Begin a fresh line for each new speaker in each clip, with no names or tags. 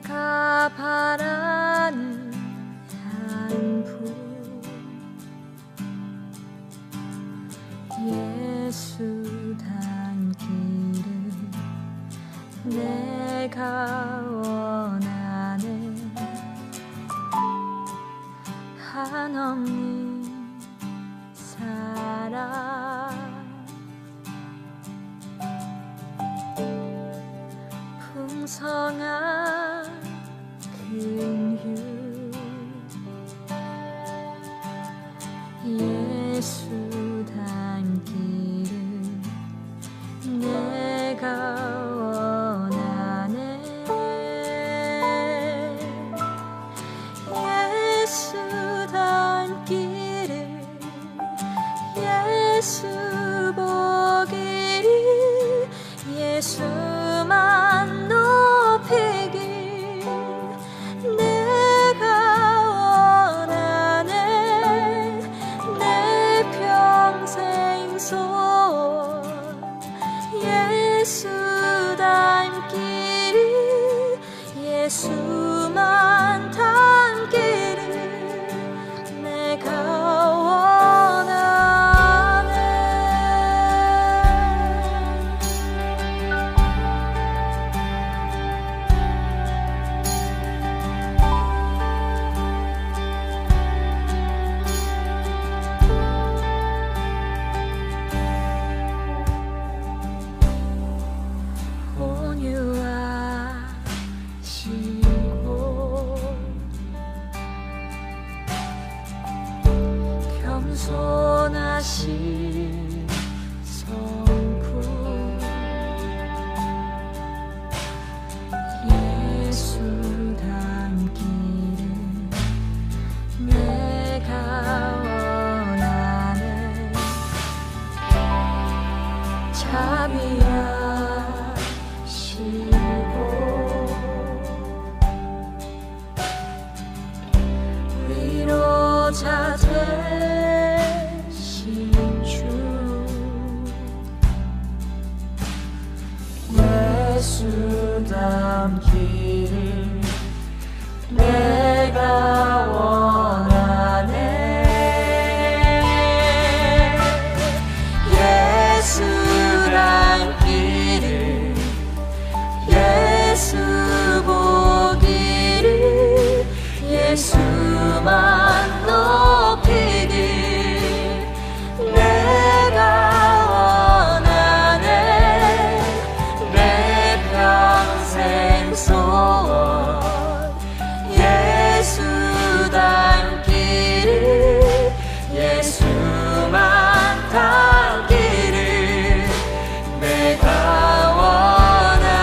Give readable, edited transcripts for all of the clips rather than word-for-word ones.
내가 바라는 한 예수 닮기를 내가 원하네. 한없는 사랑 풍성한 긍휼 예수 닮기를 내가 원하네. 예수 닮기를 예수 보기를 예수만 높이길 내가 원하네. 내 평생 소원 예수 닮기를 예수만 닮기를 내가 원하네. 온유하시고 겸손하신 성품 예수 닮기를 내가 원하네. 자비하시고 위로자 되신 주 예수 닮기를 내가 원하네. 예수 닮기를 예수 보기를 예수만 높이길 내가 원하네. 내 평생 소원 예수 닮기를 예수만 닮기를 내가 원하네.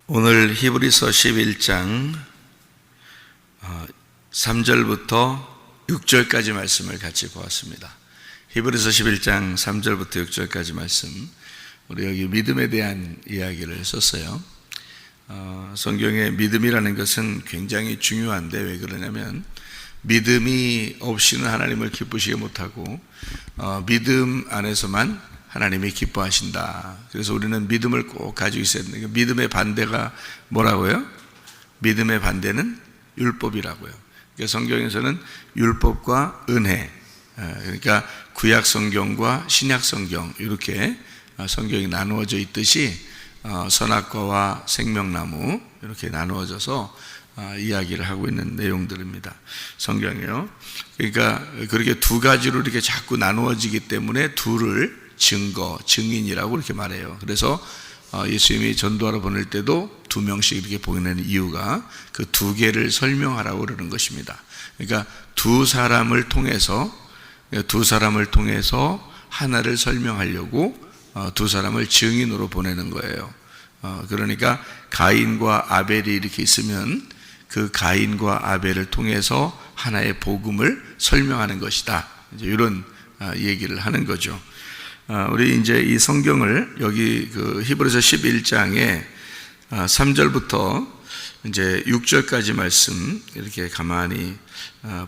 오늘 히브리서 11장 3절부터 6절까지 말씀을 같이 보았습니다. 히브리서 11장 3절부터 6절까지 말씀, 우리 여기 믿음에 대한 이야기를 썼어요. 성경에 믿음이라는 것은 굉장히 중요한데, 왜 그러냐면 믿음이 없이는 하나님을 기쁘시게 못하고 믿음 안에서만 하나님이 기뻐하신다. 그래서 우리는 믿음을 꼭 가지고 있어야 됩니다. 믿음의 반대가 뭐라고요? 믿음의 반대는 율법이라고요. 그러니까 성경에서는 율법과 은혜, 그러니까 구약 성경과 신약 성경, 이렇게 성경이 나누어져 있듯이 선악과와 생명나무 이렇게 나누어져서 이야기를 하고 있는 내용들입니다. 성경이요. 그러니까 그렇게 두 가지로 이렇게 자꾸 나누어지기 때문에 둘을 증거, 증인이라고 이렇게 말해요. 그래서 예수님이 전도하러 보낼 때도 2명씩 이렇게 보내는 이유가 그 두 개를 설명하라고 그러는 것입니다. 그러니까 두 사람을 통해서 하나를 설명하려고 두 사람을 증인으로 보내는 거예요. 그러니까 가인과 아벨이 이렇게 있으면 그 가인과 아벨을 통해서 하나의 복음을 설명하는 것이다. 이제 이런 얘기를 하는 거죠. 우리 이제 이 성경을 여기 그 히브리서 11장에 3절부터 이제 6절까지 말씀 이렇게 가만히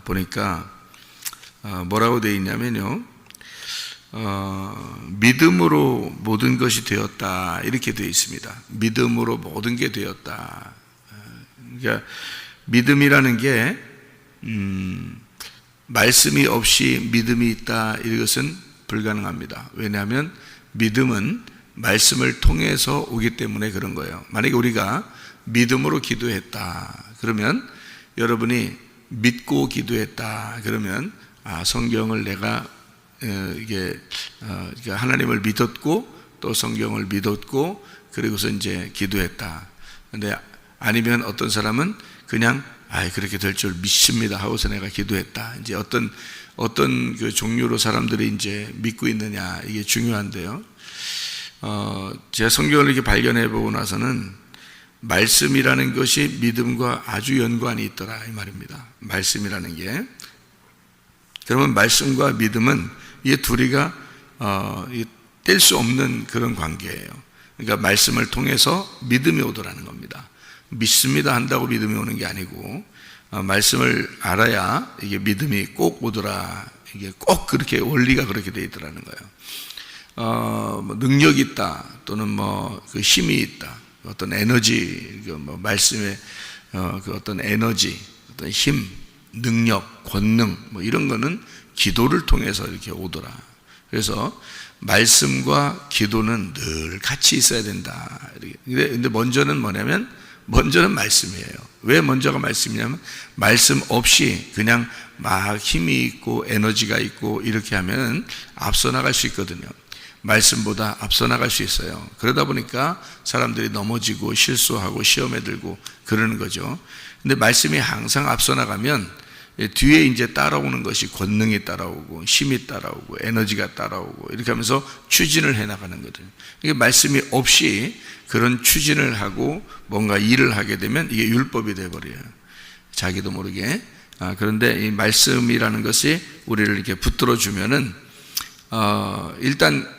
보니까 뭐라고 되어 있냐면요, 믿음으로 모든 것이 되었다, 이렇게 되어 있습니다. 믿음으로 모든 게 되었다. 그러니까 믿음이라는 게 말씀이 없이 믿음이 있다, 이것은 불가능합니다. 왜냐하면 믿음은 말씀을 통해서 오기 때문에 그런 거예요. 만약에 우리가 믿음으로 기도했다 그러면, 여러분이 믿고 기도했다 그러면, 성경을 내가 하나님을 믿었고 또 성경을 믿었고 그리고서 이제 기도했다. 근데 아니면 어떤 사람은 그냥 그렇게 될 줄 믿습니다 하고서 내가 기도했다. 이제 어떤 그 종류로 사람들이 이제 믿고 있느냐, 이게 중요한데요. 제가 성경을 이렇게 발견해 보고 나서는 말씀이라는 것이 믿음과 아주 연관이 있더라, 이 말입니다. 말씀이라는 게. 그러면 말씀과 믿음은 이 둘이가 뗄 수 없는 그런 관계예요. 그러니까 말씀을 통해서 믿음이 오더라는 겁니다. 믿습니다 한다고 믿음이 오는 게 아니고, 말씀을 알아야 이게 믿음이 꼭 오더라. 이게 꼭 그렇게 원리가 그렇게 되어 있더라는 거예요. 뭐 능력이 있다, 또는 뭐 그 힘이 있다, 어떤 에너지, 뭐 말씀의 그 어떤 에너지, 어떤 힘, 능력, 권능, 뭐 이런 거는 기도를 통해서 이렇게 오더라. 그래서 말씀과 기도는 늘 같이 있어야 된다. 근데 먼저는 뭐냐면, 먼저는 말씀이에요. 왜 먼저가 말씀이냐면, 말씀 없이 그냥 막 힘이 있고 에너지가 있고 이렇게 하면 앞서 나갈 수 있거든요. 말씀보다 앞서 나갈 수 있어요. 그러다 보니까 사람들이 넘어지고 실수하고 시험에 들고 그러는 거죠. 근데 말씀이 항상 앞서 나가면 뒤에 이제 따라오는 것이 권능이 따라오고 힘이 따라오고 에너지가 따라오고 이렇게 하면서 추진을 해 나가는 거거든요. 이게 말씀이 없이 그런 추진을 하고 뭔가 일을 하게 되면 이게 율법이 되어버려요. 자기도 모르게. 그런데 이 말씀이라는 것이 우리를 이렇게 붙들어 주면은 일단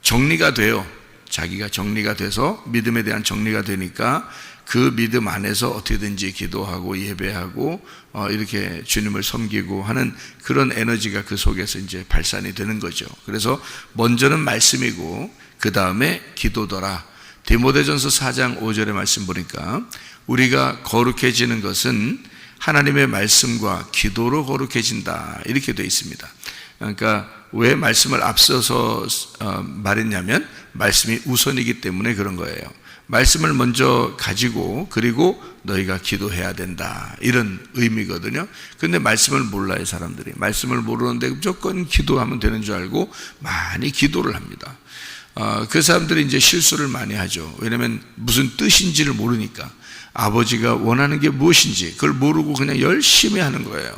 정리가 돼요. 자기가 정리가 돼서 믿음에 대한 정리가 되니까 그 믿음 안에서 어떻게든지 기도하고 예배하고 이렇게 주님을 섬기고 하는 그런 에너지가 그 속에서 이제 발산이 되는 거죠. 그래서 먼저는 말씀이고 그 다음에 기도더라. 디모데전서 4장 5절의 말씀 보니까 우리가 거룩해지는 것은 하나님의 말씀과 기도로 거룩해진다, 이렇게 되어 있습니다. 그러니까 왜 말씀을 앞서서 말했냐면, 말씀이 우선이기 때문에 그런 거예요. 말씀을 먼저 가지고 그리고 너희가 기도해야 된다, 이런 의미거든요. 그런데 말씀을 몰라요. 사람들이 말씀을 모르는데 무조건 기도하면 되는 줄 알고 많이 기도를 합니다. 그 사람들이 이제 실수를 많이 하죠. 왜냐하면 무슨 뜻인지를 모르니까, 아버지가 원하는 게 무엇인지 그걸 모르고 그냥 열심히 하는 거예요.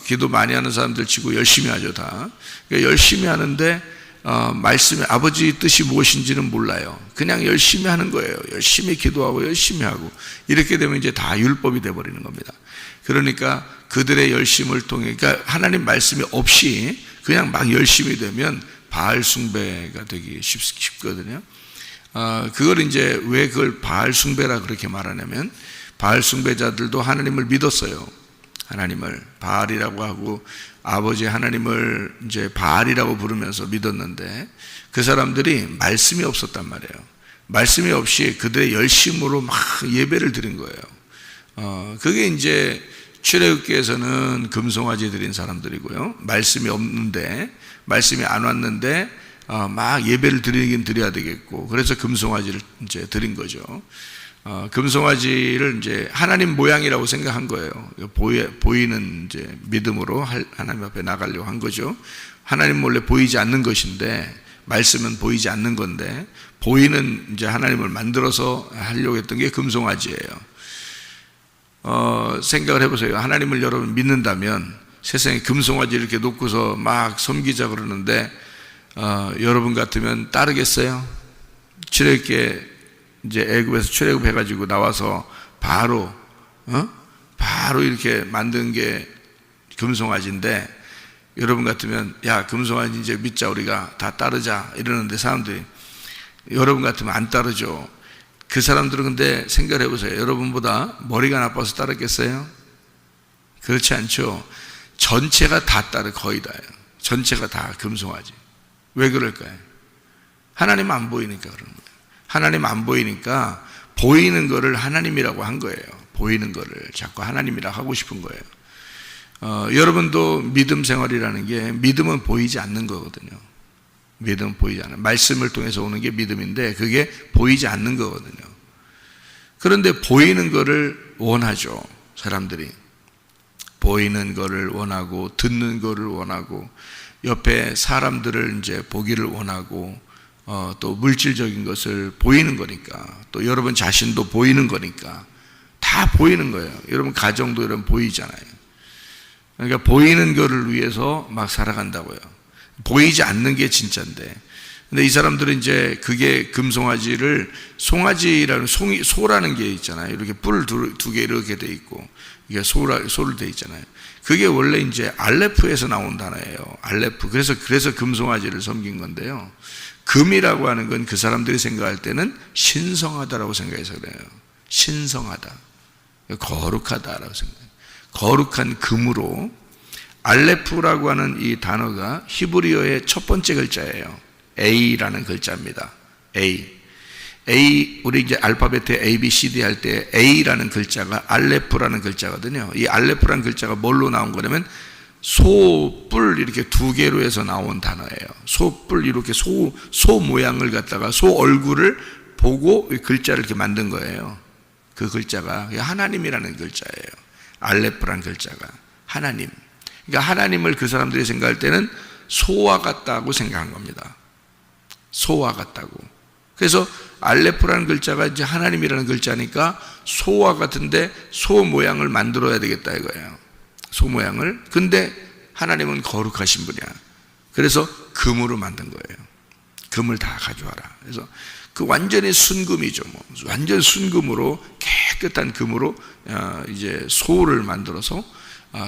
기도 많이 하는 사람들 치고 열심히 하죠, 다. 그러니까 열심히 하는데 말씀의 아버지 뜻이 무엇인지는 몰라요. 그냥 열심히 하는 거예요. 열심히 기도하고 열심히 하고 이렇게 되면 이제 다 율법이 돼버리는 겁니다. 그러니까 그들의 열심을 통해, 그러니까 하나님 말씀이 없이 그냥 막 열심히 되면 바알 숭배가 되기 쉽거든요. 그걸 이제 왜 그걸 바알 숭배라 그렇게 말하냐면, 바알 숭배자들도 하나님을 믿었어요. 하나님을 바알이라고 하고 아버지 하나님을 이제 바알이라고 부르면서 믿었는데, 그 사람들이 말씀이 없었단 말이에요. 말씀이 없이 그들의 열심으로 막 예배를 드린 거예요. 그게 이제 출애굽기에서는 금송아지 드린 사람들이고요. 말씀이 없는데, 말씀이 안 왔는데 막 예배를 드리긴 드려야 되겠고, 그래서 금송아지를 이제 드린 거죠. 금송아지를 이제 하나님 모양이라고 생각한 거예요. 보이는 이제 믿음으로 하나님 앞에 나가려고 한 거죠. 하나님 몰래 보이지 않는 것인데, 말씀은 보이지 않는 건데, 보이는 이제 하나님을 만들어서 하려고 했던 게 금송아지예요. 생각을 해보세요. 하나님을 여러분 믿는다면 세상에 금송아지 이렇게 놓고서 막 섬기자 그러는데, 여러분 같으면 따르겠어요? 출애굽기에 이제 애굽에서 출애굽해가지고 나와서 바로 이렇게 만든 게 금송아지인데, 여러분 같으면 야, 금송아지 이제 믿자, 우리가 다 따르자 이러는데 사람들이, 여러분 같으면 안 따르죠. 그 사람들은 근데 생각을 해보세요. 여러분보다 머리가 나빠서 따르겠어요? 그렇지 않죠. 전체가 다 거의 다예요. 전체가 다 금송아지. 왜 그럴까요? 하나님 안 보이니까 그런 거예요. 하나님 안 보이니까 보이는 거를 하나님이라고 한 거예요. 보이는 거를 자꾸 하나님이라고 하고 싶은 거예요. 여러분도 믿음 생활이라는 게, 믿음은 보이지 않는 거거든요. 믿음은 보이지 않아요. 말씀을 통해서 오는 게 믿음인데 그게 보이지 않는 거거든요. 그런데 보이는 거를 원하죠. 사람들이 보이는 거를 원하고, 듣는 거를 원하고, 옆에 사람들을 이제 보기를 원하고, 또 물질적인 것을 보이는 거니까, 또 여러분 자신도 보이는 거니까 다 보이는 거예요. 여러분 가정도 여러분 보이잖아요. 그러니까 보이는 거를 위해서 막 살아간다고요. 보이지 않는 게 진짜인데, 근데 이 사람들은 이제 그게 금송아지를, 송아지라는 소라는 게 있잖아요. 이렇게 뿔 두 개 이렇게 돼 있고, 이게 소를 돼 있잖아요. 그게 원래 이제 알레프에서 나온 단어예요. 알레프. 그래서 금송아지를 섬긴 건데요. 금이라고 하는 건 그 사람들이 생각할 때는 신성하다라고 생각해서 그래요. 신성하다, 거룩하다라고 생각해요. 거룩한 금으로, 알레프라고 하는 이 단어가 히브리어의 첫 번째 글자예요. A라는 글자입니다. A, 우리 이제 알파벳 A, B, C, D 할 때 A라는 글자가 알레프라는 글자거든요. 이 알레프라는 글자가 뭘로 나온 거냐면, 소뿔 이렇게 두 개로 해서 나온 단어예요. 소뿔, 이렇게 소 모양을 갖다가 소 얼굴을 보고 글자를 이렇게 만든 거예요. 그 글자가 하나님이라는 글자예요. 알레프라는 글자가 하나님. 그러니까 하나님을 그 사람들이 생각할 때는 소와 같다고 생각한 겁니다. 소와 같다고. 그래서 알레프라는 글자가 이제 하나님이라는 글자니까 소와 같은데 소 모양을 만들어야 되겠다 이거예요. 소 모양을. 근데 하나님은 거룩하신 분이야. 그래서 금으로 만든 거예요. 금을 다 가져와라. 그래서 그 완전히 순금이죠. 완전 순금으로, 깨끗한 금으로 이제 소를 만들어서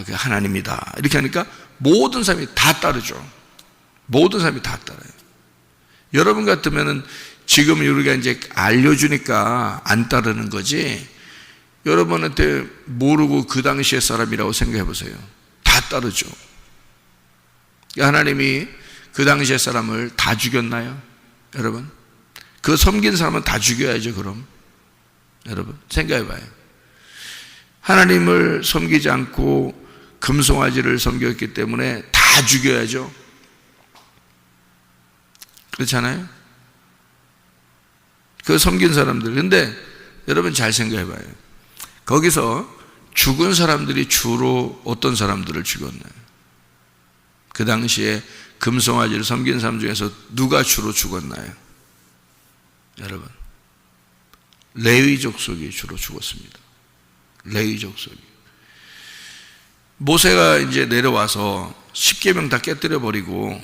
그 하나님이다 이렇게 하니까 모든 사람이 다 따르죠. 모든 사람이 다 따라요. 여러분 같으면은 지금 우리가 이제 알려주니까 안 따르는 거지, 여러분한테 모르고 그 당시의 사람이라고 생각해 보세요. 다 따르죠. 하나님이 그 당시의 사람을 다 죽였나요? 여러분, 그 섬긴 사람은 다 죽여야죠. 그럼 여러분 생각해 봐요. 하나님을 섬기지 않고 금송아지를 섬겼기 때문에 다 죽여야죠. 그렇잖아요? 그 섬긴 사람들. 근데 여러분 잘 생각해 봐요. 거기서 죽은 사람들이 주로 어떤 사람들을 죽였나요? 그 당시에 금송아지를 섬긴 사람 중에서 누가 주로 죽었나요? 여러분, 레위 족속이 주로 죽었습니다. 레위 족속이. 모세가 이제 내려와서 10계명 다 깨뜨려 버리고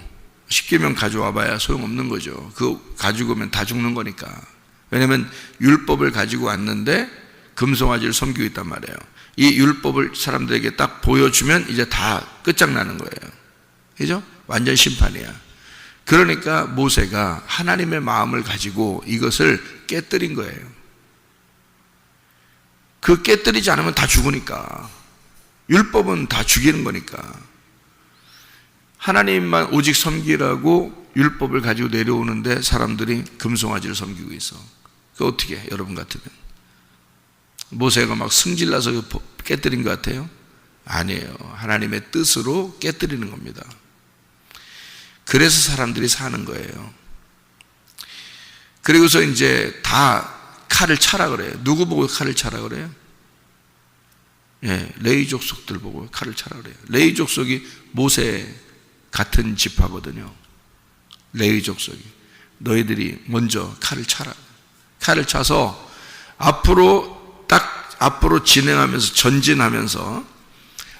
십계명 가져와봐야 소용없는 거죠. 그거 가지고 오면 다 죽는 거니까. 왜냐하면 율법을 가지고 왔는데 금송아지를 섬기고 있단 말이에요. 이 율법을 사람들에게 딱 보여주면 이제 다 끝장나는 거예요. 그죠? 완전 심판이야. 그러니까 모세가 하나님의 마음을 가지고 이것을 깨뜨린 거예요. 그 깨뜨리지 않으면 다 죽으니까. 율법은 다 죽이는 거니까. 하나님만 오직 섬기라고 율법을 가지고 내려오는데 사람들이 금송아지를 섬기고 있어. 그 어떻게 해, 여러분 같으면? 모세가 막 승질나서 깨뜨린 것 같아요? 아니에요. 하나님의 뜻으로 깨뜨리는 겁니다. 그래서 사람들이 사는 거예요. 그리고서 이제 다 칼을 차라 그래요. 누구 보고 칼을 차라 그래요? 예, 레위 족속들 보고 칼을 차라 그래요. 레위 족속이 모세 같은 지파거든요. 레위 족속이. 너희들이 먼저 칼을 차라. 칼을 차서 앞으로 진행하면서 전진하면서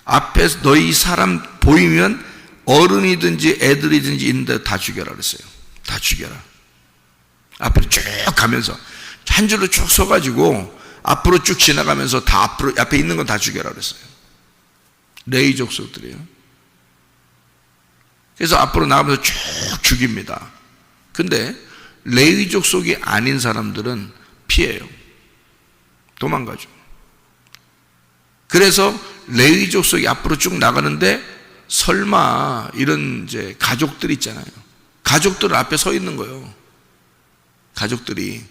앞에서 너희 사람 보이면 어른이든지 애들이든지 있는데 다 죽여라 그랬어요. 다 죽여라. 앞으로 쭉 가면서 한 줄로 쭉 서가지고 앞으로 쭉 지나가면서 다 앞에 있는 건 다 죽여라 그랬어요. 레위 족속들이에요. 그래서 앞으로 나가면서 쭉 죽입니다. 근데 레위 족속이 아닌 사람들은 피해요. 도망가죠. 그래서 레위 족속이 앞으로 쭉 나가는데 설마 이런 이제 가족들 있잖아요. 가족들 앞에 서 있는 거예요. 가족들이.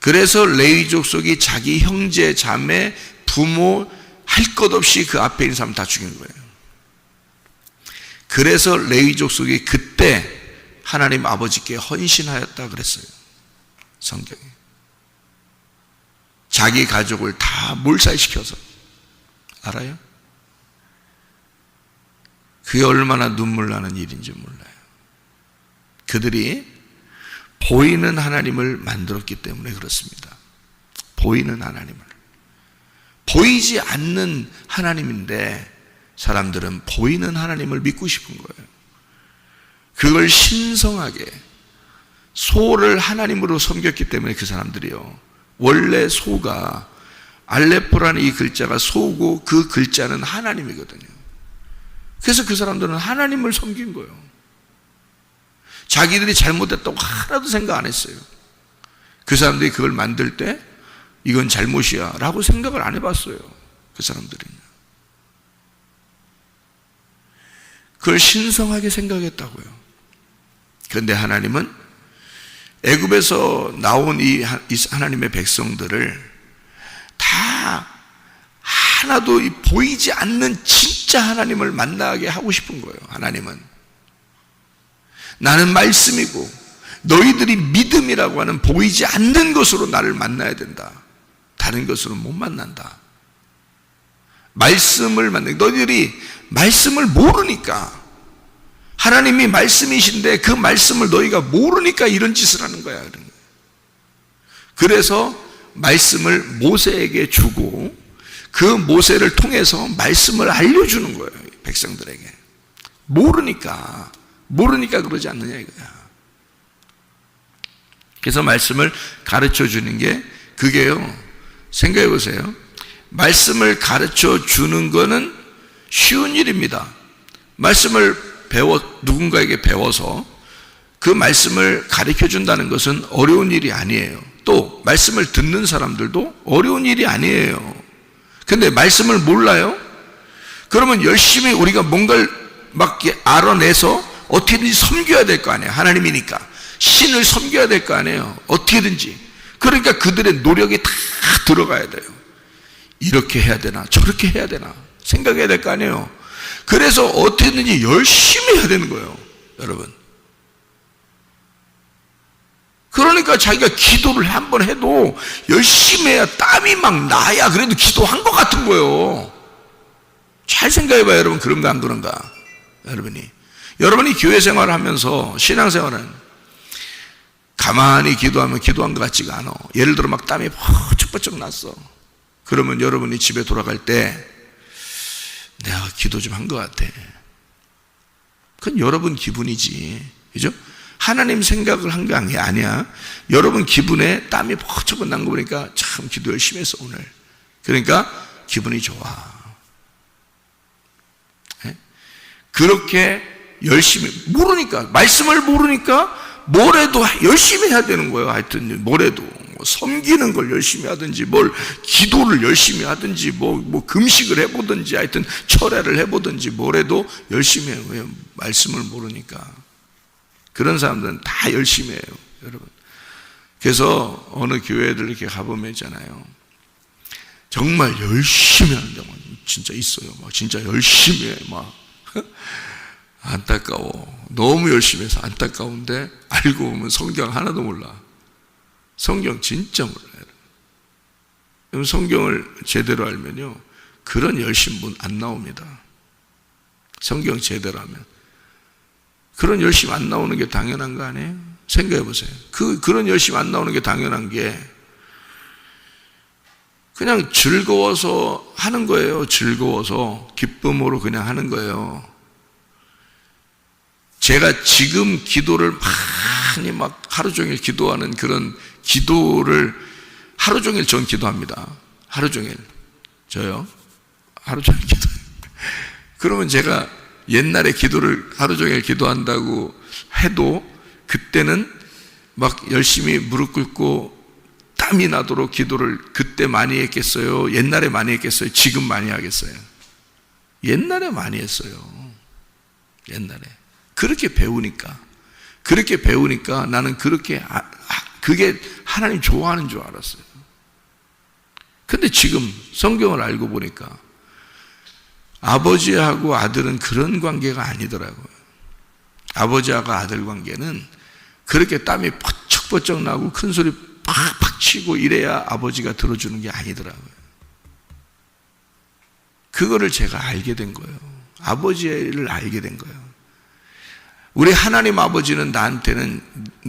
그래서 레위 족속이 자기 형제, 자매, 부모 할 것 없이 그 앞에 있는 사람 다 죽인 거예요. 그래서 레위 족속이 그때 하나님 아버지께 헌신하였다 그랬어요. 성경에. 자기 가족을 다 몰살시켜서. 알아요? 그게 얼마나 눈물 나는 일인지 몰라요. 그들이 보이는 하나님을 만들었기 때문에 그렇습니다. 보이는 하나님을. 보이지 않는 하나님인데 사람들은 보이는 하나님을 믿고 싶은 거예요. 그걸 신성하게 소를 하나님으로 섬겼기 때문에 그 사람들이요. 원래 소가 알레포라는 이 글자가 소고 그 글자는 하나님이거든요. 그래서 그 사람들은 하나님을 섬긴 거예요. 자기들이 잘못했다고 하나도 생각 안 했어요. 그 사람들이 그걸 만들 때 이건 잘못이야 라고 생각을 안 해봤어요. 그 사람들은요. 그걸 신성하게 생각했다고요. 그런데 하나님은 애굽에서 나온 이 하나님의 백성들을 다 하나도 보이지 않는 진짜 하나님을 만나게 하고 싶은 거예요. 하나님은 나는 말씀이고 너희들이 믿음이라고 하는 보이지 않는 것으로 나를 만나야 된다. 다른 것으로 못 만난다. 말씀을 만나. 너희들이 말씀을 모르니까, 하나님이 말씀이신데 그 말씀을 너희가 모르니까 이런 짓을 하는 거야. 그래서 말씀을 모세에게 주고 그 모세를 통해서 말씀을 알려주는 거예요. 백성들에게. 모르니까 그러지 않느냐 이거야. 그래서 말씀을 가르쳐 주는 게 그게요. 생각해 보세요. 말씀을 가르쳐 주는 거는 쉬운 일입니다. 말씀을 누군가에게 배워서 그 말씀을 가르쳐 준다는 것은 어려운 일이 아니에요. 또 말씀을 듣는 사람들도 어려운 일이 아니에요. 근데 말씀을 몰라요? 그러면 열심히 우리가 뭔가를 막 알아내서 어떻게든지 섬겨야 될 거 아니에요. 하나님이니까 신을 섬겨야 될 거 아니에요. 어떻게든지. 그러니까 그들의 노력이 다 들어가야 돼요. 이렇게 해야 되나 저렇게 해야 되나 생각해야 될 거 아니에요. 그래서 어떻게든지 열심히 해야 되는 거예요. 여러분, 그러니까 자기가 기도를 한번 해도 열심히 해야 땀이 막 나야 그래도 기도한 것 같은 거예요. 잘 생각해봐요. 여러분, 그런가 안 그런가? 여러분이 교회 생활을 하면서 신앙생활은 가만히 기도하면 기도한 것 같지가 않아. 예를 들어 막 땀이 펄쩍펄쩍 났어. 그러면 여러분이 집에 돌아갈 때 내가 기도 좀 한 것 같아. 그건 여러분 기분이지. 그죠? 하나님 생각을 한 게 아니야. 여러분 기분에 땀이 벅차고 난 거 보니까 참 기도 열심히 했어 오늘. 그러니까 기분이 좋아. 네? 그렇게 열심히 모르니까, 말씀을 모르니까 뭐래도 열심히 해야 되는 거예요. 하여튼 뭐래도 섬기는 걸 열심히 하든지, 뭘 기도를 열심히 하든지, 뭐 금식을 해보든지, 하여튼 철야를 해보든지 뭐래도 열심히 해요. 왜? 말씀을 모르니까. 그런 사람들은 다 열심히 해요, 여러분. 그래서 어느 교회들 이렇게 가보면 있잖아요, 정말 열심히 하는 데만 진짜 있어요. 막 진짜 열심히 해. 막 안타까워. 너무 열심히 해서 안타까운데 알고 보면 성경 하나도 몰라. 성경 진짜 몰라요. 성경을 제대로 알면요, 그런 열심히 분 안 나옵니다. 성경 제대로 하면. 그런 열심히 안 나오는 게 당연한 거 아니에요? 생각해 보세요. 그런 열심히 안 나오는 게 당연한 게 그냥 즐거워서 하는 거예요. 즐거워서 기쁨으로 그냥 하는 거예요. 제가 지금 기도를 많이 막 하루 종일 기도하는 그런 기도를 하루 종일 전 기도합니다. 하루 종일. 저요. 하루 종일 기도해요. 그러면 제가 옛날에 기도를 하루 종일 기도한다고 해도 그때는 막 열심히 무릎 꿇고 땀이 나도록 기도를 그때 많이 했겠어요? 옛날에 많이 했겠어요? 지금 많이 하겠어요? 옛날에 많이 했어요. 옛날에. 그렇게 배우니까 나는 그렇게 그게 하나님 좋아하는 줄 알았어요. 근데 지금 성경을 알고 보니까 아버지하고 아들은 그런 관계가 아니더라고요. 아버지하고 아들 관계는 그렇게 땀이 벅적벅적 나고 큰 소리 팍팍 치고 이래야 아버지가 들어주는 게 아니더라고요. 그거를 제가 알게 된 거예요. 아버지를 알게 된 거예요. 우리 하나님 아버지는 나한테는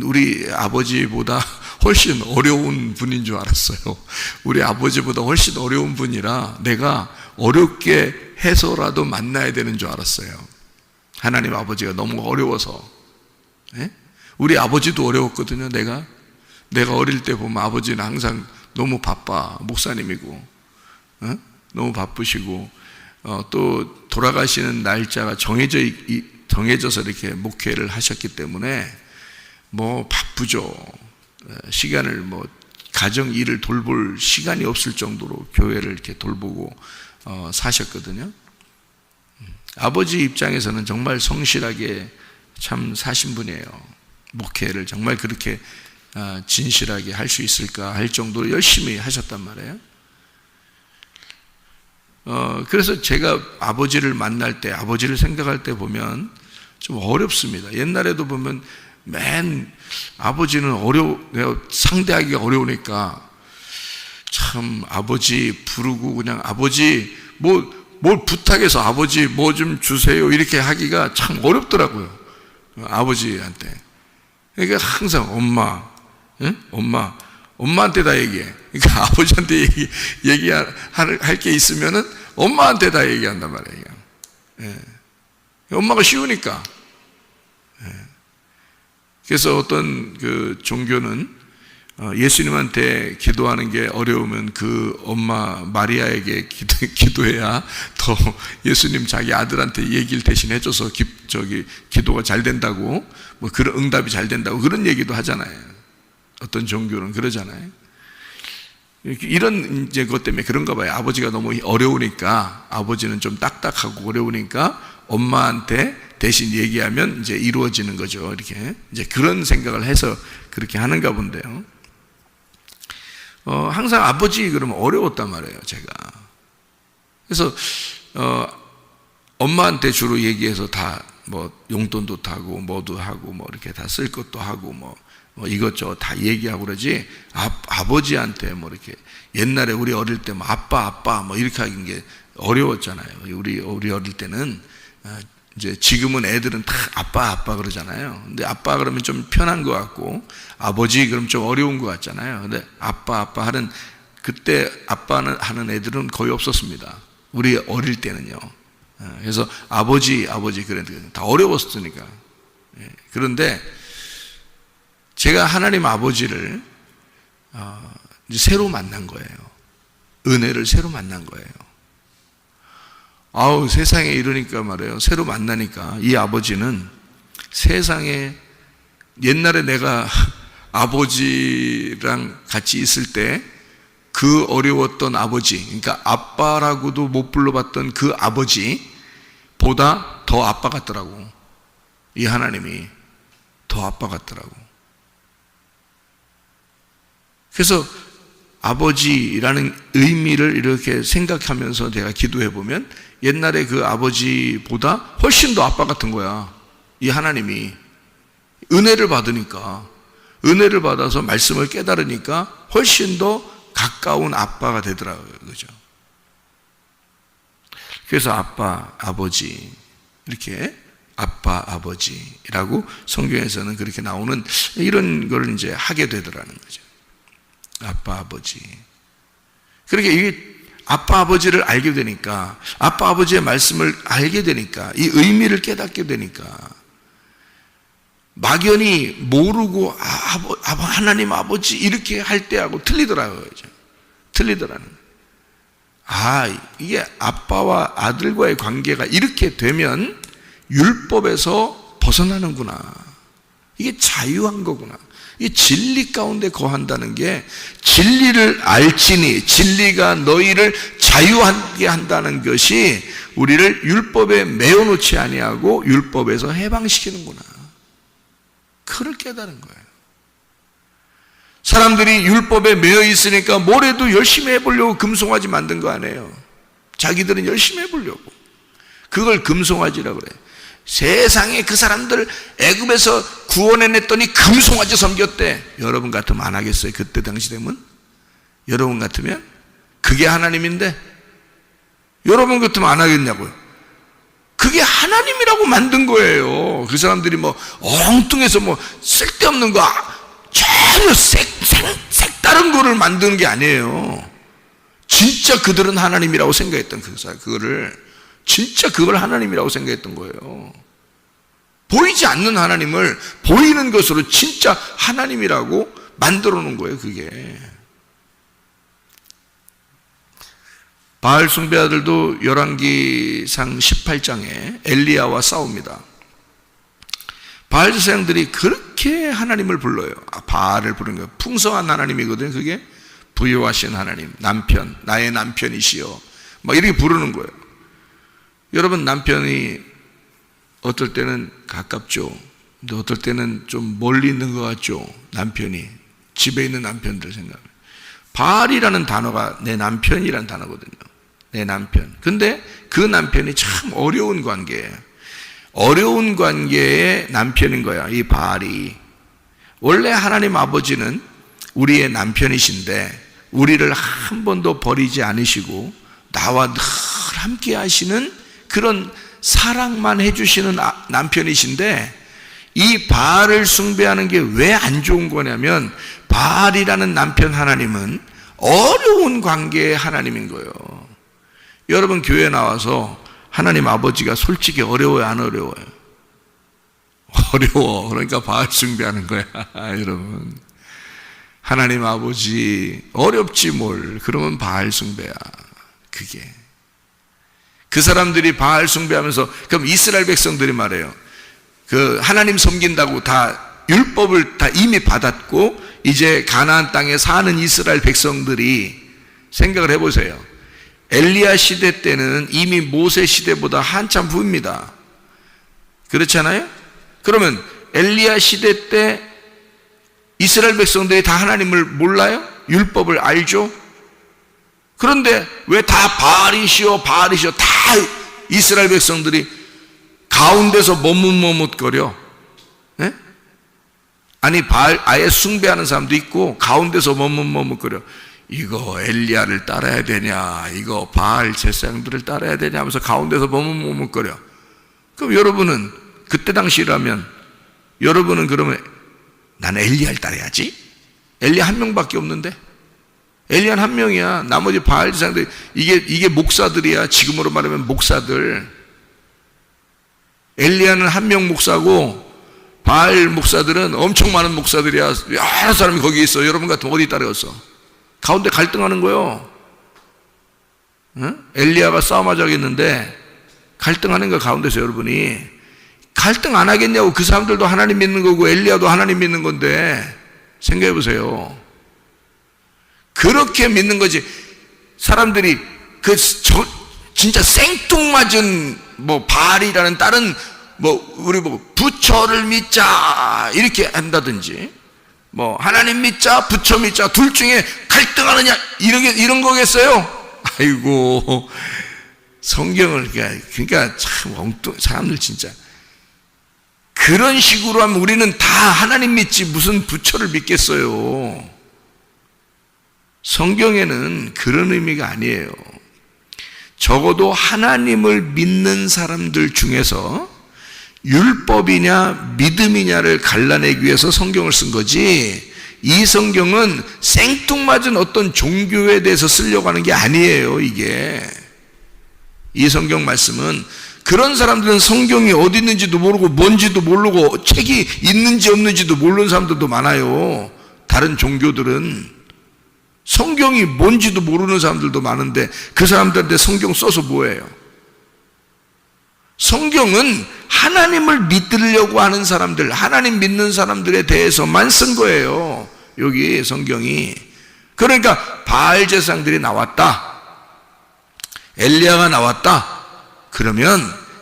우리 아버지보다 훨씬 어려운 분인 줄 알았어요. 우리 아버지보다 훨씬 어려운 분이라 내가 어렵게 해서라도 만나야 되는 줄 알았어요. 하나님 아버지가 너무 어려워서. 예? 우리 아버지도 어려웠거든요. 내가 어릴 때 보면 아버지는 항상 너무 바빠. 목사님이고 너무 바쁘시고 또 돌아가시는 날짜가 정해져서 이렇게 목회를 하셨기 때문에 뭐 바쁘죠. 시간을 가정 일을 돌볼 시간이 없을 정도로 교회를 이렇게 돌보고 사셨거든요. 아버지 입장에서는 정말 성실하게 참 사신 분이에요. 목회를 정말 그렇게 진실하게 할 수 있을까 할 정도로 열심히 하셨단 말이에요. 그래서 제가 아버지를 만날 때, 아버지를 생각할 때 보면 좀 어렵습니다. 옛날에도 보면 아버지는 내가 상대하기가 어려우니까 참 아버지 부르고 그냥 아버지 뭘 부탁해서 아버지 뭐 좀 주세요 이렇게 하기가 참 어렵더라고요. 아버지한테. 그러니까 항상 엄마한테 다 얘기해. 그러니까 아버지한테 얘기할 게 있으면은 엄마한테 다 얘기한단 말이에요. 예. 엄마가 쉬우니까. 예. 그래서 어떤 그 종교는 예수님한테 기도하는 게 어려우면 그 엄마 마리아에게 기도해야 더 예수님 자기 아들한테 얘기를 대신 해줘서 기도가 잘 된다고, 뭐 그런 응답이 잘 된다고 그런 얘기도 하잖아요. 어떤 종교는 그러잖아요. 이런 이제 그것 때문에 그런가 봐요. 아버지가 너무 어려우니까, 아버지는 좀 딱딱하고 어려우니까 엄마한테 대신 얘기하면 이제 이루어지는 거죠. 이렇게 이제 그런 생각을 해서 그렇게 하는가 본데요. 항상 아버지 그러면 어려웠단 말이에요, 제가. 그래서 엄마한테 주로 얘기해서 다 뭐 용돈도 타고 뭐도 하고 뭐 이렇게 다 쓸 것도 하고 뭐 이것저것 다 얘기하고 그러지, 아버지한테 뭐 이렇게 옛날에 우리 어릴 때 뭐 아빠 뭐 이렇게 하는 게 어려웠잖아요. 우리 어릴 때는 이제 지금은 애들은 다 아빠 그러잖아요. 근데 아빠 그러면 좀 편한 것 같고 아버지 그러면 좀 어려운 것 같잖아요. 근데 아빠 하는, 그때 아빠는 하는 애들은 거의 없었습니다. 우리 어릴 때는요. 그래서 아버지 그랬는데 다 어려웠으니까. 그런데 제가 하나님 아버지를 이제 새로 만난 거예요. 은혜를 새로 만난 거예요. 세상에 이러니까 말이에요. 새로 만나니까 이 아버지는 세상에 옛날에 내가 아버지랑 같이 있을 때 그 어려웠던 아버지, 그러니까 아빠라고도 못 불러봤던 그 아버지보다 더 아빠 같더라고. 이 하나님이 더 아빠 같더라고. 그래서 아버지라는 의미를 이렇게 생각하면서 제가 기도해 보면 옛날에 그 아버지보다 훨씬 더 아빠 같은 거야. 이 하나님이 은혜를 받으니까, 은혜를 받아서 말씀을 깨달으니까 훨씬 더 가까운 아빠가 되더라고요. 그죠? 그래서 아빠, 아버지, 이렇게 아빠, 아버지라고 성경에서는 그렇게 나오는 이런 걸 이제 하게 되더라는 거죠. 아빠, 아버지. 그렇게 이게 아빠, 아버지를 알게 되니까, 아빠, 아버지의 말씀을 알게 되니까, 이 의미를 깨닫게 되니까, 막연히 모르고 하나님 아버지 이렇게 할 때하고 틀리더라고요. 틀리더라는 거예요. 이게 아빠와 아들과의 관계가 이렇게 되면 율법에서 벗어나는구나. 이게 자유한 거구나. 이 진리 가운데 거한다는 게 진리를 알지니 진리가 너희를 자유하게 한다는 것이 우리를 율법에 매어놓지 아니하고 율법에서 해방시키는구나. 그걸 깨달은 거예요. 사람들이 율법에 매여 있으니까 뭐래도 열심히 해보려고 금송아지 만든 거 아니에요. 자기들은 열심히 해보려고. 그걸 금송아지라고 그래. 세상에 그 사람들 애굽에서 구원해냈더니 금송아지 섬겼대. 여러분 같으면 안 하겠어요? 그때 당시 되면? 여러분 같으면? 그게 하나님인데? 여러분 같으면 안 하겠냐고요? 그게 하나님이라고 만든 거예요. 그 사람들이 엉뚱해서 쓸데없는 거 전혀 색다른 거를 만드는 게 아니에요. 진짜 그들은 하나님이라고 생각했던 그거를 진짜 그걸 하나님이라고 생각했던 거예요. 보이지 않는 하나님을 보이는 것으로 진짜 하나님이라고 만들어 놓은 거예요. 그게 바알 숭배자들도 열왕기상 18장에 엘리야와 싸웁니다. 바알 제사장들이 그렇게 하나님을 불러요. 바알을 부르는 거예요. 풍성한 하나님이거든요. 그게 부유하신 하나님, 남편, 나의 남편이시여 이렇게 부르는 거예요. 여러분, 남편이 어떨 때는 가깝죠. 근데 어떨 때는 좀 멀리 있는 것 같죠. 남편이 집에 있는 남편들 생각하면 바알이라는 단어가 내 남편이라는 단어거든요. 내 남편. 근데 그 남편이 참 어려운 관계예요. 어려운 관계의 남편인 거야, 이 바알이. 원래 하나님 아버지는 우리의 남편이신데 우리를 한 번도 버리지 않으시고 나와 늘 함께 하시는 그런 사랑만 해주시는 남편이신데 이 바알을 숭배하는 게 왜 안 좋은 거냐면 바알이라는 남편 하나님은 어려운 관계의 하나님인 거예요. 여러분, 교회 나와서 하나님 아버지가 솔직히 어려워요, 안 어려워요? 어려워. 그러니까 바알 숭배하는 거야. 여러분, 하나님 아버지 어렵지 뭘. 그러면 바알 숭배야. 그게 그 사람들이 바알 숭배하면서, 그럼 이스라엘 백성들이 말해요. 그 하나님 섬긴다고 다 율법을 다 이미 받았고 이제 가나안 땅에 사는 이스라엘 백성들이 생각을 해보세요. 엘리야 시대 때는 이미 모세 시대보다 한참 후입니다. 그렇잖아요? 그러면 엘리야 시대 때 이스라엘 백성들이 다 하나님을 몰라요? 율법을 알죠? 그런데 왜 다 바알이시오 바알이시오 다 이스라엘 백성들이 가운데서 머뭇머뭇거려? 네? 아니, 바알 아예 숭배하는 사람도 있고 가운데서 머뭇머뭇거려. 이거 엘리야를 따라야 되냐, 이거 바알 제사장들을 따라야 되냐 하면서 가운데서 머뭇머뭇거려. 그럼 여러분은 그때 당시라면 여러분은 그러면 나는 엘리야를 따라야지? 엘리야 한 명밖에 없는데? 엘리야는 한 명이야. 나머지 바알 제사장들 이게 목사들이야. 지금으로 말하면 목사들. 엘리야는 한 명 목사고 바알 목사들은 엄청 많은 목사들이야. 여러 사람이 거기 있어. 여러분 같으면 어디 따라갔어? 가운데 갈등하는 거요. 응? 엘리야가 싸움하자겠는데 갈등하는 거 가운데서 여러분이 갈등 안 하겠냐고. 그 사람들도 하나님 믿는 거고 엘리야도 하나님 믿는 건데 생각해 보세요. 그렇게 믿는 거지. 사람들이 진짜 생뚱맞은 바알이라는 다른 우리 부처를 믿자 이렇게 한다든지 하나님 믿자 부처 믿자 둘 중에 갈등하느냐 이런 거겠어요? 아이고, 성경을 그러니까 참 사람들 진짜 그런 식으로 하면 우리는 다 하나님 믿지 무슨 부처를 믿겠어요. 성경에는 그런 의미가 아니에요. 적어도 하나님을 믿는 사람들 중에서 율법이냐 믿음이냐를 갈라내기 위해서 성경을 쓴 거지, 이 성경은 생뚱맞은 어떤 종교에 대해서 쓰려고 하는 게 아니에요. 이 성경 말씀은 그런 사람들은 성경이 어디 있는지도 모르고 뭔지도 모르고 책이 있는지 없는지도 모르는 사람들도 많아요. 다른 종교들은 성경이 뭔지도 모르는 사람들도 많은데 그 사람들한테 성경 써서 뭐예요? 성경은 하나님을 믿으려고 하는 사람들, 하나님 믿는 사람들에 대해서만 쓴 거예요. 여기 성경이. 그러니까 바알 제사장들이 나왔다, 엘리야가 나왔다, 그러면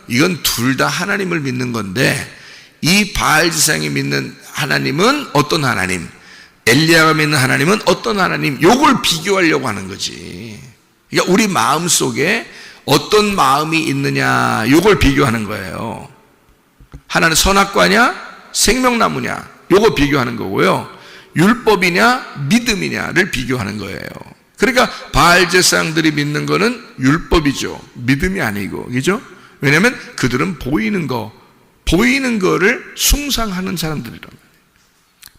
이건 둘 다 하나님을 믿는 건데, 이 바알 제사장이 믿는 하나님은 어떤 하나님, 엘리야가 믿는 하나님은 어떤 하나님, 요걸 비교하려고 하는 거지. 그러니까 우리 마음 속에 어떤 마음이 있느냐, 요걸 비교하는 거예요. 하나는 선악과냐 생명나무냐, 요거 비교하는 거고요. 율법이냐 믿음이냐를 비교하는 거예요. 그러니까 바알 제사장들이 믿는 거는 율법이죠, 믿음이 아니고, 그죠? 왜냐하면 그들은 보이는 거를 숭상하는 사람들이란 말이에요.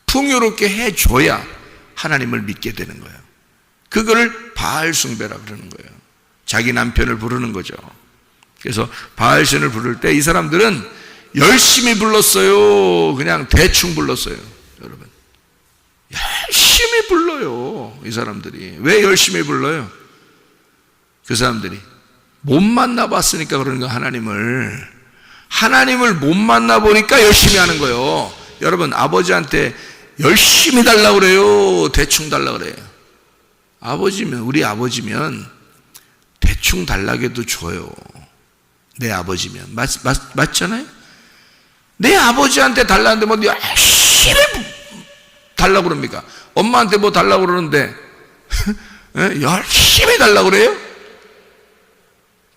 풍요롭게 해줘야 하나님을 믿게 되는 거예요. 그거를 바알 숭배라 그러는 거예요. 자기 남편을 부르는 거죠. 그래서 바알 신을 부를 때 이 사람들은 열심히 불렀어요. 그냥 대충 불렀어요. 여러분, 열심히 불러요. 이 사람들이 왜 열심히 불러요? 그 사람들이 못 만나봤으니까 그러는 거예요. 하나님을 못 만나보니까 열심히 하는 거예요. 여러분, 아버지한테 열심히 달라고 그래요, 대충 달라고 그래요? 우리 아버지면 대충 달라고 해도 줘요. 내 아버지면. 맞잖아요? 내 아버지한테 달라는데 열심히 달라고 그럽니까? 엄마한테 달라고 그러는데 열심히 달라고 그래요?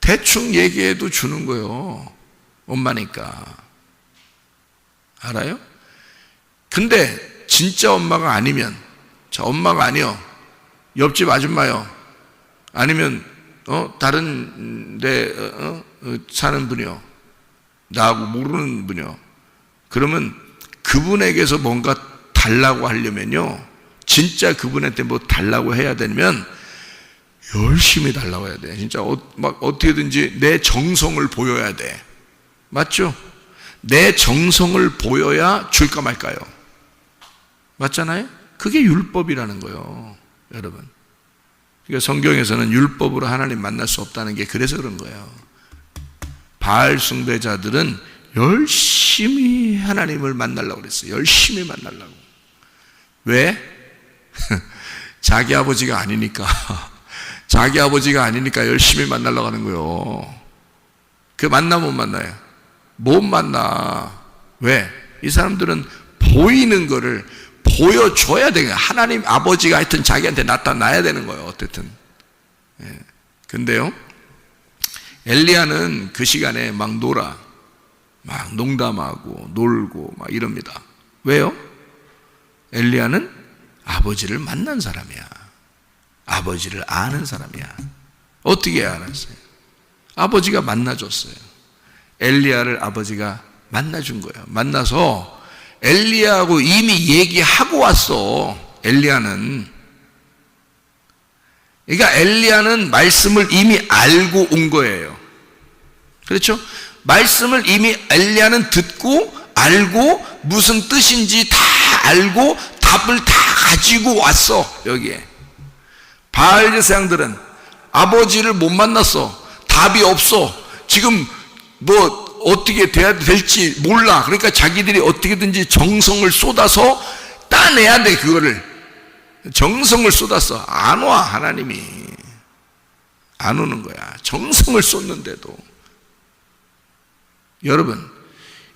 대충 얘기해도 주는 거예요. 엄마니까. 알아요? 근데 진짜 엄마가 아니면, 자, 엄마가 아니요, 옆집 아줌마요, 아니면 다른 데 사는 분이요, 나하고 모르는 분이요, 그러면 그분에게서 뭔가 달라고 하려면요, 진짜 그분한테 달라고 해야 되면 열심히 달라고 해야 돼. 진짜 어떻게든지 내 정성을 보여야 돼. 맞죠? 내 정성을 보여야 줄까 말까요? 맞잖아요? 그게 율법이라는 거예요, 여러분. 그러니까 성경에서는 율법으로 하나님 만날 수 없다는 게 그래서 그런 거예요. 바알 숭배자들은 열심히 하나님을 만나려고 그랬어요. 열심히 만나려고. 왜? 자기 아버지가 아니니까. 자기 아버지가 아니니까 열심히 만나려고 하는 거예요. 그 만나면 못 만나요? 못 만나. 왜? 이 사람들은 보이는 거를 보여줘야 되는 거예요. 하나님 아버지가 하여튼 자기한테 나타나야 되는 거예요. 어쨌든. 예. 근데요, 엘리야는 그 시간에 막 농담하고 놀고 막 이럽니다. 왜요? 엘리야는 아버지를 만난 사람이야. 아버지를 아는 사람이야. 어떻게 알았어요? 아버지가 만나줬어요. 엘리야를 아버지가 만나준 거예요. 만나서 엘리야하고 이미 얘기하고 왔어. 엘리야는. 그러니까 엘리야는 말씀을 이미 알고 온 거예요. 그렇죠? 말씀을 이미 엘리야는 듣고 알고 무슨 뜻인지 다 알고 답을 다 가지고 왔어. 여기에 바알 제사장들은 아버지를 못 만났어. 답이 없어. 지금 뭐 어떻게 돼야 될지 몰라. 그러니까 자기들이 어떻게든지 정성을 쏟아서 따내야 돼. 그거를 정성을 쏟았어. 안 와. 하나님이 안 오는 거야. 정성을 쏟는데도.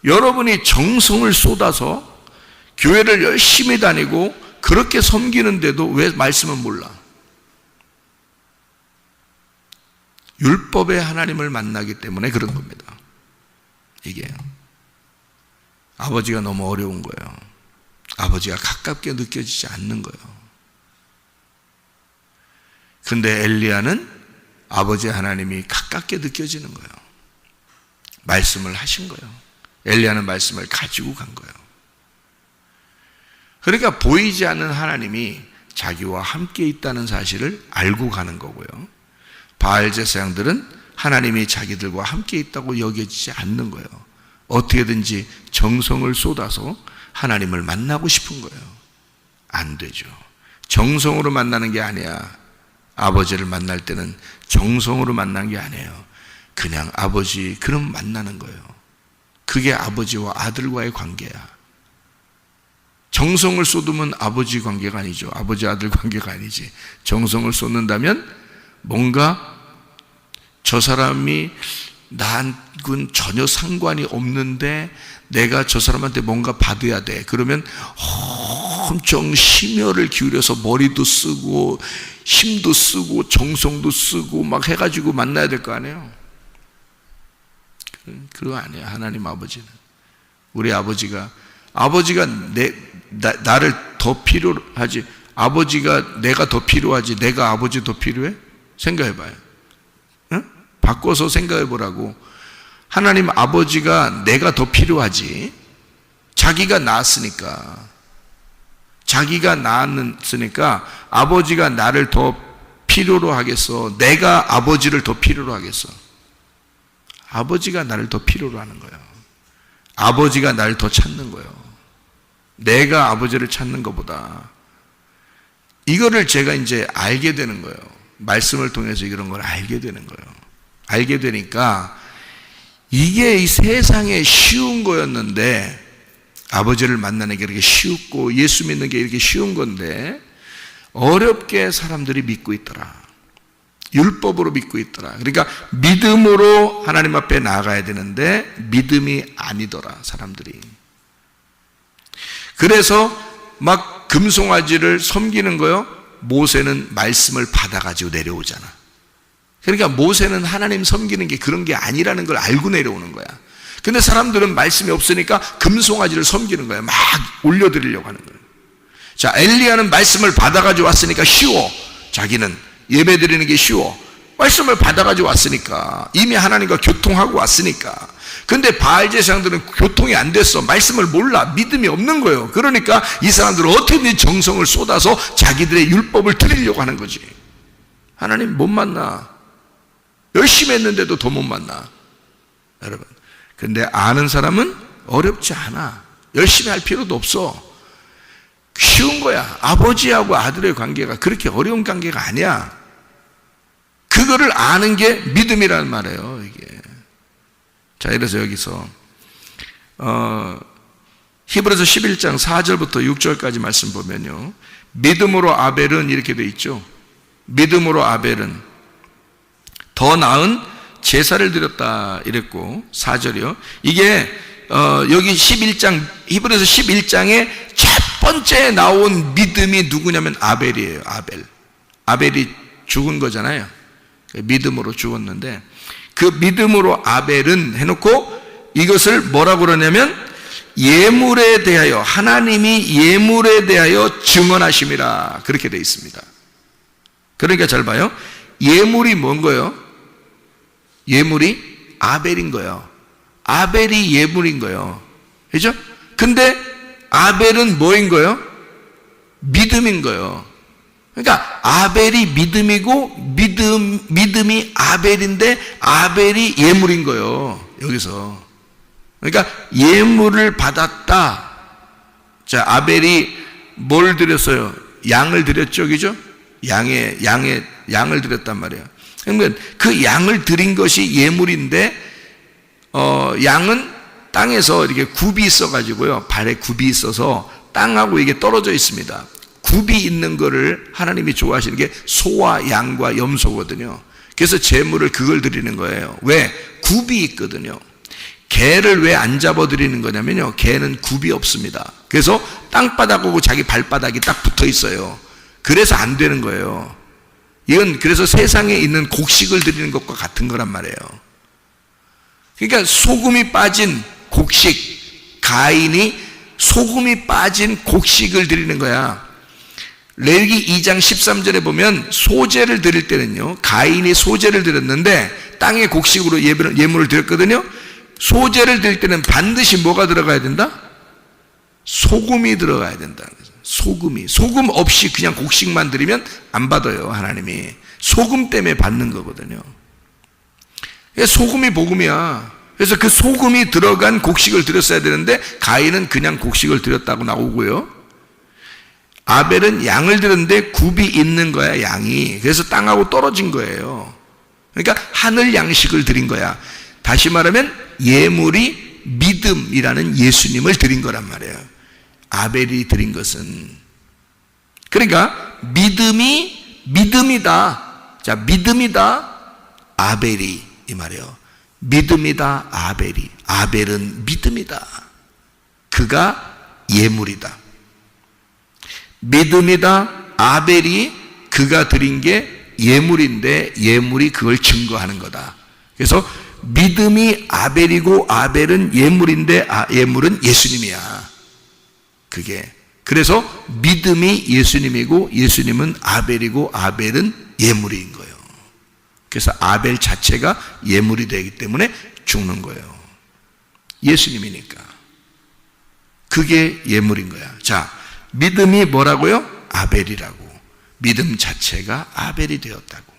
여러분이 정성을 쏟아서 교회를 열심히 다니고 그렇게 섬기는데도 왜 말씀은 몰라? 율법의 하나님을 만나기 때문에 그런 겁니다. 이게 아버지가 너무 어려운 거예요. 아버지가 가깝게 느껴지지 않는 거예요. 근데 엘리야는 아버지의 하나님이 가깝게 느껴지는 거예요. 말씀을 하신 거예요. 엘리야는 말씀을 가지고 간 거예요. 그러니까 보이지 않는 하나님이 자기와 함께 있다는 사실을 알고 가는 거고요. 바알 제사장들은 하나님이 자기들과 함께 있다고 여겨지지 않는 거예요. 어떻게든지 정성을 쏟아서 하나님을 만나고 싶은 거예요. 안 되죠. 정성으로 만나는 게 아니야. 아버지를 만날 때는 정성으로 만난 게 아니에요. 그냥 아버지 그럼 만나는 거예요. 그게 아버지와 아들과의 관계야. 정성을 쏟으면 아버지 관계가 아니죠. 아버지 아들 관계가 아니지. 정성을 쏟는다면 뭔가 저 사람이 나하고는 전혀 상관이 없는데 내가 저 사람한테 뭔가 받아야 돼. 그러면 엄청 심혈을 기울여서 머리도 쓰고 힘도 쓰고 정성도 쓰고 막 해가지고 만나야 될 거 아니에요. 그거 아니에요. 하나님 아버지는. 우리 아버지가 나를 더 필요하지. 아버지가 내가 더 필요하지. 내가 아버지 더 필요해? 생각해봐요. 응? 바꿔서 생각해보라고. 하나님 아버지가 내가 더 필요하지. 자기가 낳았으니까. 아버지가 나를 더 필요로 하겠어? 내가 아버지를 더 필요로 하겠어? 아버지가 나를 더 필요로 하는 거예요. 아버지가 나를 더 찾는 거예요. 내가 아버지를 찾는 것보다. 이거를 제가 이제 알게 되는 거예요. 말씀을 통해서 이런 걸 알게 되는 거예요. 알게 되니까 이게 이 세상에 쉬운 거였는데, 아버지를 만나는 게 이렇게 쉽고 예수 믿는 게 이렇게 쉬운 건데 어렵게 사람들이 믿고 있더라. 율법으로 믿고 있더라. 그러니까 믿음으로 하나님 앞에 나아가야 되는데 믿음이 아니더라, 사람들이. 그래서 막 금송아지를 섬기는 거요. 모세는 말씀을 받아가지고 내려오잖아. 그러니까 모세는 하나님 섬기는 게 그런 게 아니라는 걸 알고 내려오는 거야. 근데 사람들은 말씀이 없으니까 금송아지를 섬기는 거야. 막 올려드리려고 하는 거예요. 자, 엘리야는 말씀을 받아가지고 왔으니까 쉬워. 자기는 예배 드리는 게 쉬워. 말씀을 받아가지고 왔으니까. 이미 하나님과 교통하고 왔으니까. 근데 바알 제사장들은 교통이 안 됐어. 말씀을 몰라. 믿음이 없는 거예요. 그러니까 이 사람들은 어떻게든 정성을 쏟아서 자기들의 율법을 드리려고 하는 거지. 하나님 못 만나. 열심히 했는데도 더 못 만나. 여러분, 근데 아는 사람은 어렵지 않아. 열심히 할 필요도 없어. 쉬운 거야. 아버지하고 아들의 관계가 그렇게 어려운 관계가 아니야. 그거를 아는 게 믿음이라는 말이에요, 이게. 자, 이래서 여기서 히브리서 11장 4절부터 6절까지 말씀 보면요, 믿음으로 아벨은 이렇게 돼 있죠. 믿음으로 아벨은 더 나은 제사를 드렸다 이랬고, 4절이요. 이게 여기 11장, 히브리서 11장에 첫 번째 나온 믿음이 누구냐면 아벨이에요. 아벨이 죽은 거잖아요. 믿음으로 죽었는데, 그 믿음으로 아벨은 해놓고 이것을 뭐라고 그러냐면 예물에 대하여, 하나님이 예물에 대하여 증언하심이라, 그렇게 되어 있습니다. 그러니까 잘 봐요. 예물이 뭔 거예요? 예물이 아벨인 거예요. 아벨이 예물인 거예요. 그죠? 근데 아벨은 뭐인 거예요? 믿음인 거예요. 그러니까 아벨이 믿음이고 믿음이 아벨인데 아벨이 예물인 거예요, 여기서. 그러니까 예물을 받았다. 자, 아벨이 뭘 드렸어요? 양을 드렸죠, 그죠? 양을 드렸단 말이에요. 그러면 그 양을 드린 것이 예물인데, 양은 땅에서 이렇게 굽이 있어가지고요, 발에 굽이 있어서 땅하고 이게 떨어져 있습니다. 굽이 있는 거를 하나님이 좋아하시는 게 소와 양과 염소거든요. 그래서 제물을 그걸 드리는 거예요. 왜? 굽이 있거든요. 개를 왜 안 잡아 드리는 거냐면요, 개는 굽이 없습니다. 그래서 땅바닥하고 자기 발바닥이 딱 붙어 있어요. 그래서 안 되는 거예요. 이건 그래서 세상에 있는 곡식을 드리는 것과 같은 거란 말이에요. 그러니까 소금이 빠진 곡식, 가인이 소금이 빠진 곡식을 드리는 거야. 레위기 2장 13절에 보면 소제를 드릴 때는요, 가인이 소제를 드렸는데 땅의 곡식으로 예물을 드렸거든요. 소제를 드릴 때는 반드시 뭐가 들어가야 된다? 소금이 들어가야 된다. 소금 없이 그냥 곡식만 드리면 안 받아요. 하나님이 소금 때문에 받는 거거든요. 소금이 복음이야. 그래서 그 소금이 들어간 곡식을 드렸어야 되는데 가인은 그냥 곡식을 드렸다고 나오고요, 아벨은 양을 드렸는데 굽이 있는 거야, 양이. 그래서 땅하고 떨어진 거예요. 그러니까 하늘 양식을 드린 거야. 다시 말하면 예물이 믿음이라는 예수님을 드린 거란 말이에요. 아벨이 드린 것은. 그러니까 믿음이다. 자, 믿음이다. 아벨이, 이 말이에요. 믿음이다. 아벨은 믿음이다. 그가 예물이다. 믿음이다. 아벨이 그가 드린 게 예물인데 예물이 그걸 증거하는 거다. 그래서 믿음이 아벨이고 아벨은 예물인데 예물은 예수님이야. 그게. 그래서 믿음이 예수님이고 예수님은 아벨이고 아벨은 예물인 거예요. 그래서 아벨 자체가 예물이 되기 때문에 죽는 거예요. 예수님이니까. 그게 예물인 거야. 자, 믿음이 뭐라고요? 아벨이라고. 믿음 자체가 아벨이 되었다고.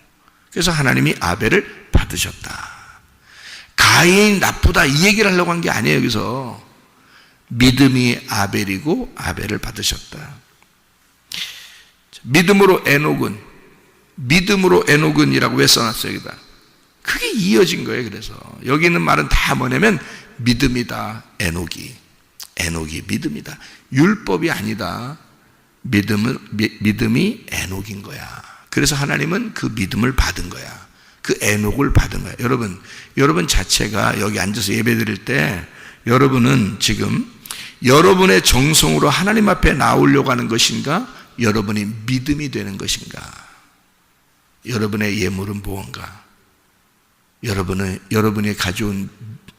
그래서 하나님이 아벨을 받으셨다. 가인이 나쁘다 이 얘기를 하려고 한 게 아니에요. 여기서 믿음이 아벨이고 아벨을 받으셨다. 믿음으로 에녹은이라고 왜 써놨어요? 여기다. 그게 이어진 거예요. 그래서 여기 있는 말은 다 뭐냐면 믿음이다. 에녹이 믿음이다. 율법이 아니다. 믿음이 에녹인 거야. 그래서 하나님은 그 믿음을 받은 거야. 그 에녹을 받은 거야. 여러분 자체가 여기 앉아서 예배 드릴 때 여러분은 지금 여러분의 정성으로 하나님 앞에 나오려고 하는 것인가? 여러분이 믿음이 되는 것인가? 여러분의 예물은 무언가? 여러분이 가져온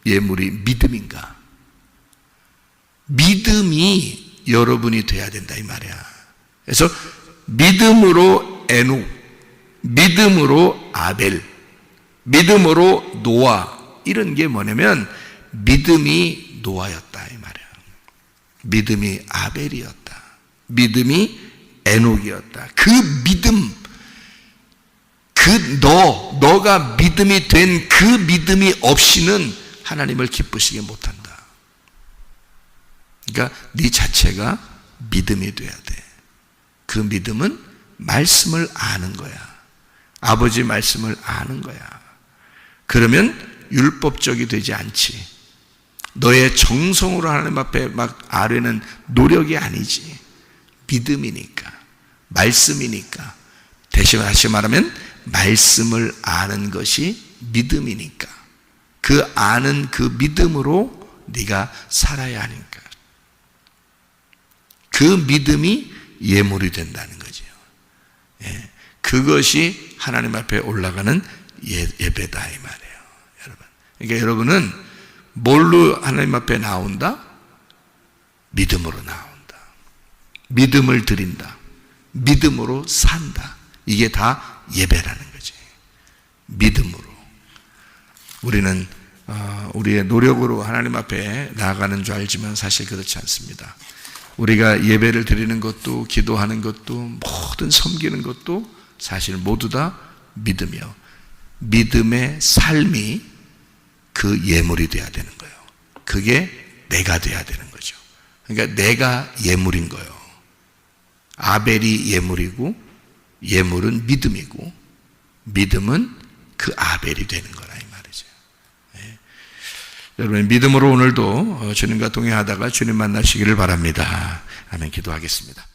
예물이 믿음인가? 믿음이 여러분이 돼야 된다 이 말이야. 그래서 믿음으로 에녹, 믿음으로 아벨, 믿음으로 노아, 이런 게 뭐냐면 믿음이 노아였다 이 말이야. 믿음이 아벨이었다. 믿음이 에녹이었다. 그 믿음, 너가 믿음이 된 그 믿음이 없이는 하나님을 기쁘시게 못한다. 그러니까 네 자체가 믿음이 돼야 돼. 그 믿음은 말씀을 아는 거야. 아버지 말씀을 아는 거야. 그러면 율법적이 되지 않지. 너의 정성으로 하나님 앞에 막 아뢰는 노력이 아니지. 믿음이니까, 말씀이니까. 다시 말하면 말씀을 아는 것이 믿음이니까. 그 아는 그 믿음으로 네가 살아야 하니까. 그 믿음이 예물이 된다는 거죠. 예. 그것이 하나님 앞에 올라가는 예배다 이 말이에요. 여러분. 그러니까 여러분은 뭘로 하나님 앞에 나온다? 믿음으로 나온다. 믿음을 드린다. 믿음으로 산다. 이게 다 예배라는 거지. 믿음으로. 우리는 우리의 노력으로 하나님 앞에 나아가는 줄 알지만 사실 그렇지 않습니다. 우리가 예배를 드리는 것도, 기도하는 것도, 모든 섬기는 것도 사실 모두 다 믿음이요. 믿음의 삶이 그 예물이 되어야 되는 거예요. 그게 내가 돼야 되는 거죠. 그러니까 내가 예물인 거예요. 아벨이 예물이고 예물은 믿음이고 믿음은 그 아벨이 되는 거라 이 말이죠. 네. 여러분 믿음으로 오늘도 주님과 동행하다가 주님 만나시기를 바랍니다. 아멘. 기도하겠습니다.